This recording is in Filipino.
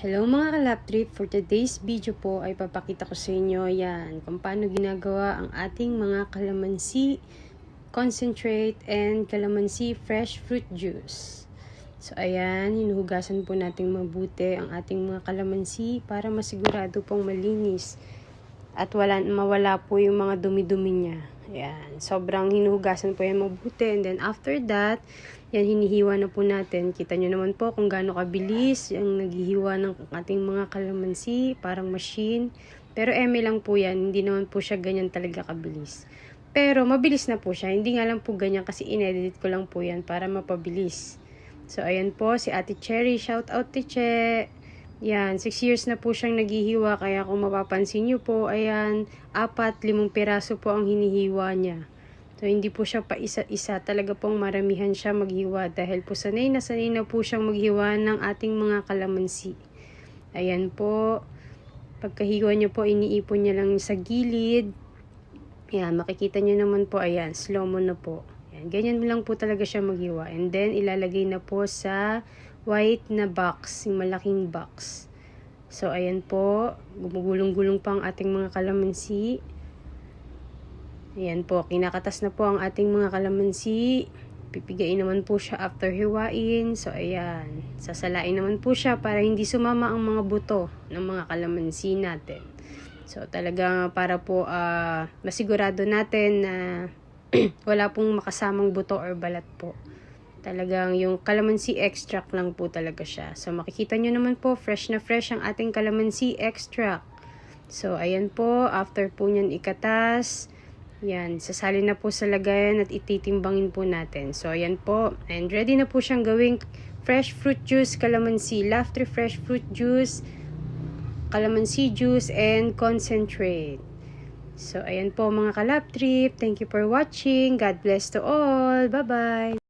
Hello mga kalap trip, for today's video po ay papakita ko sa inyo yan kung paano ginagawa ang ating mga calamansi concentrate and calamansi fresh fruit juice. So ayan, hinuhugasan po natin mabuti ang ating mga calamansi para masigurado pong malinis at mawala po yung mga dumi-dumi niya. Ayan, sobrang hinuhugasan po yan mabuti, and then after that, yan, hinihiwa na po natin. Kita nyo naman po kung gaano kabilis yung naghihiwa ng ating mga calamansi, parang machine. Pero lang po yan, hindi naman po siya ganyan talaga kabilis. Pero mabilis na po siya, hindi nga lang po ganyan kasi inedit ko lang po yan para mapabilis. So ayan po, si Ate Cherry, shout out Tiche. Yan, 6 years na po siyang naghihiwa, kaya kung mapapansin nyo po, ayan, 4-5 piraso po ang hinihiwa niya. So, hindi po siya pa isa-isa. Talaga pong maramihan siya maghiwa dahil po sanay na po siyang maghiwa ng ating mga calamansi. Ayan po. Pagkahiwa nyo po, iniipon niya lang sa gilid. Ayan, makikita nyo naman po. Ayan, slow mo na po. Ayan, ganyan lang po talaga siya maghiwa. And then, ilalagay na po sa white na box, yung malaking box. So, ayan po. Gumugulong-gulong pa ang ating mga calamansi. Ayan po, kinakatas na po ang ating mga calamansi. Pipigain naman po siya after hiwain. So, ayan. Sasalain naman po siya para hindi sumama ang mga buto ng mga calamansi natin. So, talaga para po masigurado natin na wala pong makasamang buto or balat po. Talagang yung calamansi extract lang po talaga siya. So, makikita nyo naman po, fresh na fresh ang ating calamansi extract. So, ayan po, after po nyan ikatas, yan, sasali na po sa lagayan at ititimbangin po natin. So, ayan po. And ready na po siyang gawing fresh fruit juice, calamansi, laughter fresh fruit juice, calamansi juice, and concentrate. So, ayan po mga kalap trip. Thank you for watching. God bless to all. Bye-bye.